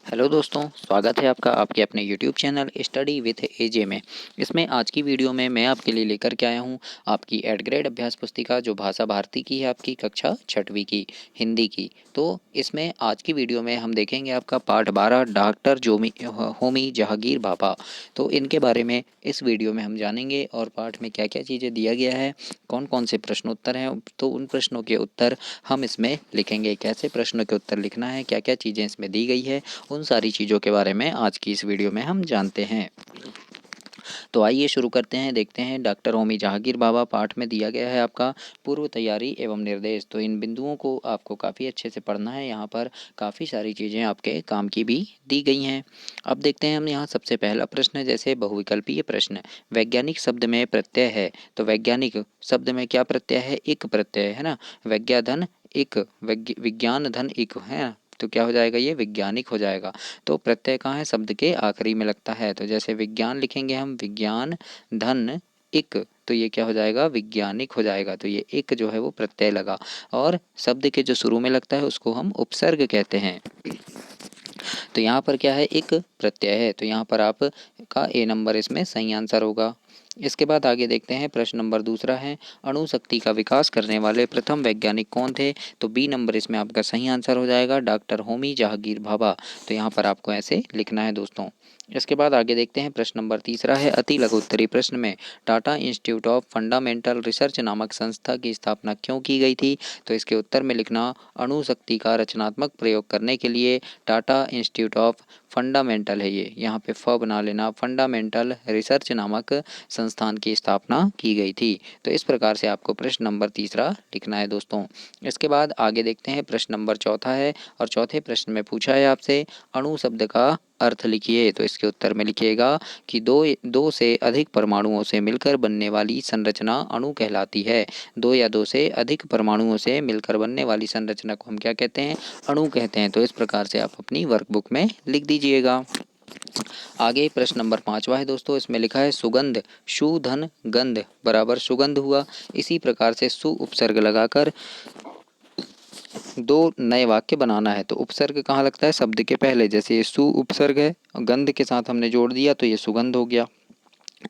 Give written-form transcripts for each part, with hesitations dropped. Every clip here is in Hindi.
हेलो दोस्तों, स्वागत है आपका आपके अपने यूट्यूब चैनल स्टडी विथ एजे में। इसमें आज की वीडियो में मैं आपके लिए लेकर के आया हूँ आपकी एड ग्रेड अभ्यास पुस्तिका जो भाषा भारती की है, आपकी कक्षा छठवीं की हिंदी की। तो इसमें आज की वीडियो में हम देखेंगे आपका पाठ 12 डॉक्टर होमी जहांगीर भाभा। तो इनके बारे में इस वीडियो में हम जानेंगे और पाठ में क्या क्या चीज़ें दिया गया है, कौन कौन से प्रश्नोत्तर हैं, तो उन प्रश्नों के उत्तर हम इसमें लिखेंगे। कैसे प्रश्नों के उत्तर लिखना है, क्या क्या चीज़ें इसमें दी गई है, उन सारी चीज़ों के बारे में आज की इस वीडियो में हम जानते हैं। तो आइए शुरू करते हैं, देखते हैं डॉक्टर होमी जहांगीर भाभा। पाठ में दिया गया है आपका पूर्व तैयारी एवं निर्देश। तो इन बिंदुओं को आपको काफ़ी अच्छे से पढ़ना है। यहाँ पर काफ़ी सारी चीज़ें आपके काम की भी दी गई हैं। अब देखते हैं हम यहाँ सबसे पहला प्रश्न है, जैसे बहुविकल्पीय प्रश्न। वैज्ञानिक शब्द में प्रत्यय है, तो वैज्ञानिक शब्द में क्या प्रत्यय है? इक प्रत्यय है ना। विज्ञाधन इक, विज्ञान धन इक है, तो क्या हो जाएगा? ये वैज्ञानिक हो जाएगा। तो प्रत्यय कहाँ है? शब्द के आखिरी में लगता है। तो जैसे विज्ञान लिखेंगे हम, विज्ञान धन इक, तो ये क्या हो जाएगा? वैज्ञानिक हो जाएगा। तो ये एक जो है वो प्रत्यय लगा। और शब्द के जो शुरू में लगता है उसको हम उपसर्ग कहते हैं। तो यहाँ पर क्या है? एक प्रत्यय है, तो यहाँ पर आप का ए नंबर इसमें सही आंसर होगा। इसके बाद आगे देखते हैं, प्रश्न नंबर दूसरा है, अणु शक्ति का विकास करने वाले प्रथम वैज्ञानिक कौन थे? तो बी नंबर इसमें आपका सही आंसर हो जाएगा, डॉक्टर होमी जहांगीर भाभा। तो यहाँ पर आपको ऐसे लिखना है दोस्तों। इसके बाद आगे देखते हैं, प्रश्न नंबर तीसरा है, अति लघु उत्तरी प्रश्न में Tata institute of fundamental research नामक संस्था की स्थापना क्यों की गई थी? तो इसके उत्तर में लिखना, अणु शक्ति का रचनात्मक प्रयोग करने के लिए टाटा इंस्टीट्यूट ऑफ फंडामेंटल है, ये यहाँ पे फ बना लेना, फंडामेंटल रिसर्च नामक संस्थान की स्थापना की गई थी। तो इस प्रकार से आपको प्रश्न नंबर तीसरा लिखना है दोस्तों। इसके बाद आगे देखते हैं, प्रश्न नंबर चौथा है और चौथे प्रश्न में पूछा है आपसे, अणु शब्द का अर्थ लिखिए। तो इसके उत्तर में लिखिएगा कि दो से अधिक परमाणुओं से मिलकर बनने वाली संरचना अणु कहलाती है। दो या दो से अधिक परमाणुओं से मिलकर बनने वाली संरचना को हम क्या कहते हैं? अणु कहते हैं। तो इस प्रकार से आप अपनी वर्कबुक में लिख दीजिएगा। आगे प्रश्न नंबर पांचवा है दोस्तों, इसमें लिखा है, सुगंध शु धन गंध बराबर सुगंध हुआ। इसी प्रकार से सु उपसर्ग लगाकर दो नए वाक्य बनाना है। तो उपसर्ग कहाँ लगता है? शब्द के पहले। जैसे ये सु उपसर्ग है, गंध के साथ हमने जोड़ दिया तो ये सुगंध हो गया।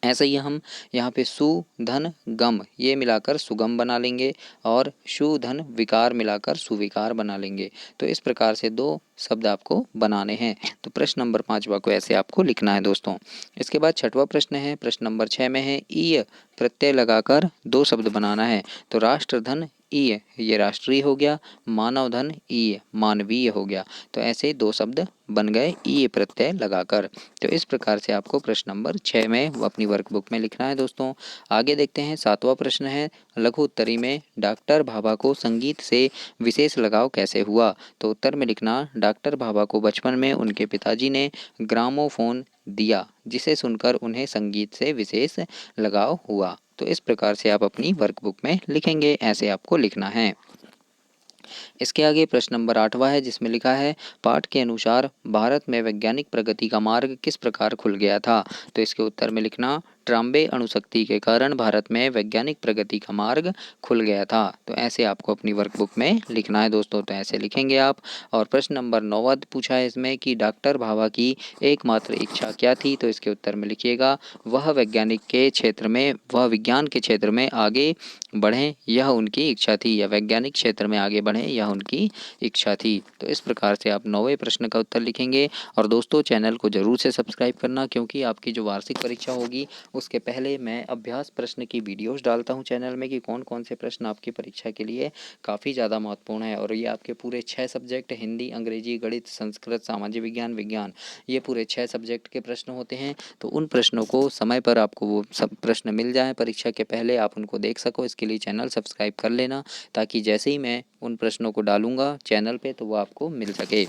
ऐसे ही हम यहाँ पे सु धन गम ये मिलाकर सुगम बना लेंगे और शु धन विकार मिलाकर सुविकार बना लेंगे। तो इस प्रकार से दो शब्द आपको बनाने हैं। तो प्रश्न नंबर पांचवा को ऐसे आपको लिखना है दोस्तों। इसके बाद छठवां प्रश्न है, प्रश्न नंबर 6 में है, ईय प्रत्यय लगाकर दो शब्द बनाना है। तो राष्ट्रधन ईय ये राष्ट्रीय हो गया, मानव धन ईय मानवीय हो गया। तो ऐसे दो शब्द बन गए ईय प्रत्यय लगाकर। तो इस प्रकार से आपको प्रश्न नंबर 6 में अपनी वर्कबुक में लिखना है दोस्तों। आगे देखते हैं, सातवां प्रश्न है, लघु उत्तरी में डॉक्टर भाभा को संगीत से विशेष लगाव कैसे हुआ? तो उत्तर में लिखना, डॉक्टर भाभा को बचपन में उनके पिताजी ने ग्रामोफोन दिया जिसे सुनकर उन्हें संगीत से विशेष लगाव हुआ। तो इस प्रकार से आप अपनी वर्कबुक में लिखेंगे, ऐसे आपको लिखना है। इसके आगे प्रश्न नंबर 8वां है, जिसमें लिखा है, पाठ के अनुसार भारत में वैज्ञानिक प्रगति का मार्ग किस प्रकार खुल गया था? तो इसके उत्तर में लिखना, ट्राम्बे अणुशक्ति के कारण भारत में वैज्ञानिक प्रगति का मार्ग खुल गया था। तो ऐसे आपको अपनी वर्कबुक में लिखना है दोस्तों। तो ऐसे लिखेंगे आप। और प्रश्न नंबर 9 पूछा है इसमें कि डॉक्टर भाभा की एकमात्र इच्छा क्या थी? तो इसके उत्तर में लिखिएगा, वह विज्ञान के क्षेत्र में आगे बढ़ें यह उनकी इच्छा थी, या वैज्ञानिक क्षेत्र में आगे बढ़ें यह उनकी इच्छा थी। तो इस प्रकार से आप 9वें प्रश्न का उत्तर लिखेंगे। और दोस्तों, चैनल को जरूर से सब्सक्राइब करना, क्योंकि आपकी जो वार्षिक परीक्षा होगी उसके पहले मैं अभ्यास प्रश्न की वीडियोस डालता हूं चैनल में कि कौन कौन से प्रश्न आपकी परीक्षा के लिए काफ़ी ज़्यादा महत्वपूर्ण है। और ये आपके पूरे 6 सब्जेक्ट, हिंदी, अंग्रेजी, गणित, संस्कृत, सामाजिक विज्ञान, विज्ञान, ये पूरे 6 सब्जेक्ट के प्रश्न होते हैं। तो उन प्रश्नों को समय पर आपको वो सब प्रश्न मिल जाए परीक्षा के पहले, आप उनको देख सको, इसके लिए चैनल सब्सक्राइब कर लेना, ताकि जैसे ही मैं उन प्रश्नों को डालूंगा चैनल पे तो वो आपको मिल सके।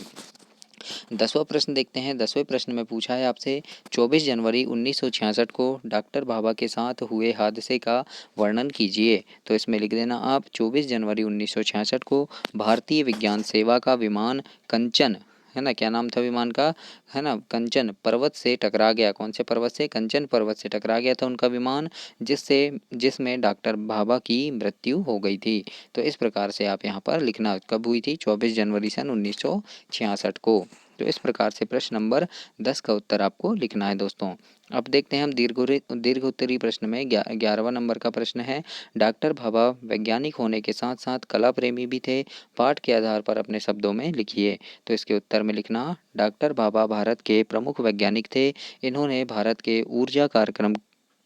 10वां प्रश्न देखते हैं। 10वें प्रश्न में पूछा है आपसे, 24 जनवरी 1966 को डॉक्टर भाभा के साथ हुए हादसे का वर्णन कीजिए। तो इसमें लिख देना आप, 24 जनवरी 1966 को भारतीय विज्ञान सेवा का विमान कंचन, है ना, क्या नाम था विमान का, है ना, कंचन पर्वत से टकरा गया। कौन से पर्वत से? कंचन पर्वत से टकरा गया था उनका विमान, जिसमें डॉक्टर भाभा की मृत्यु हो गई थी। तो इस प्रकार से आप यहाँ पर लिखना, कब हुई थी? 24 जनवरी सन 1966 को। तो इस प्रकार से प्रश्न नंबर 10 का उत्तर आपको लिखना है दोस्तों। अब देखते हैं हम दीर्घ उत्तरी प्रश्न में 11वां नंबर का प्रश्न है। डॉक्टर भाभा वैज्ञानिक होने के साथ साथ कला प्रेमी भी थे। पाठ के आधार पर अपने शब्दों में लिखिए। तो इसके उत्तर में लिखना, डॉक्टर भाभा भारत के प्रमुख वैज्ञानिक थे। इन्होंने भारत के ऊर्जा कार्यक्रम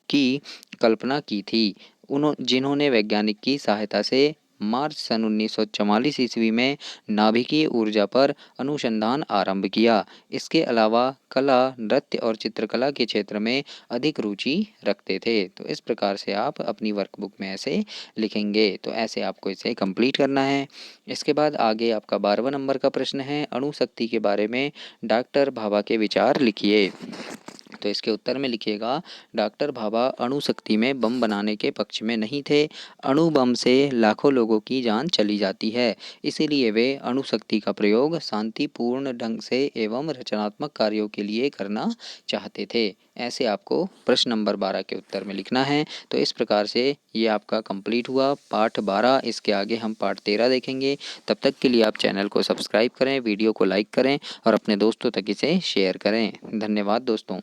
की कल्पना की थी। जिन्होंने वैज्ञानिक की सहायता से मार्च सन 1944 ईस्वी में नाभिकीय ऊर्जा पर अनुसंधान आरंभ किया। इसके अलावा कला, नृत्य और चित्रकला के क्षेत्र में अधिक रुचि रखते थे। तो इस प्रकार से आप अपनी वर्कबुक में ऐसे लिखेंगे। तो ऐसे आपको इसे कंप्लीट करना है। इसके बाद आगे आपका 12वां नंबर का प्रश्न है, अणुशक्ति के बारे में डॉक्टर भाभा के विचार लिखिए। तो इसके उत्तर में लिखिएगा, डॉक्टर भाभा अणुशक्ति में बम बनाने के पक्ष में नहीं थे। अणु बम से लाखों लोगों की जान चली जाती है, इसीलिए वे अणुशक्ति का प्रयोग शांतिपूर्ण ढंग से एवं रचनात्मक कार्यों के लिए करना चाहते थे। ऐसे आपको प्रश्न नंबर 12 के उत्तर में लिखना है। तो इस प्रकार से ये आपका कंप्लीट हुआ पाठ 12। इसके आगे हम पाठ 13 देखेंगे। तब तक के लिए आप चैनल को सब्सक्राइब करें, वीडियो को लाइक करें और अपने दोस्तों तक इसे शेयर करें। धन्यवाद दोस्तों।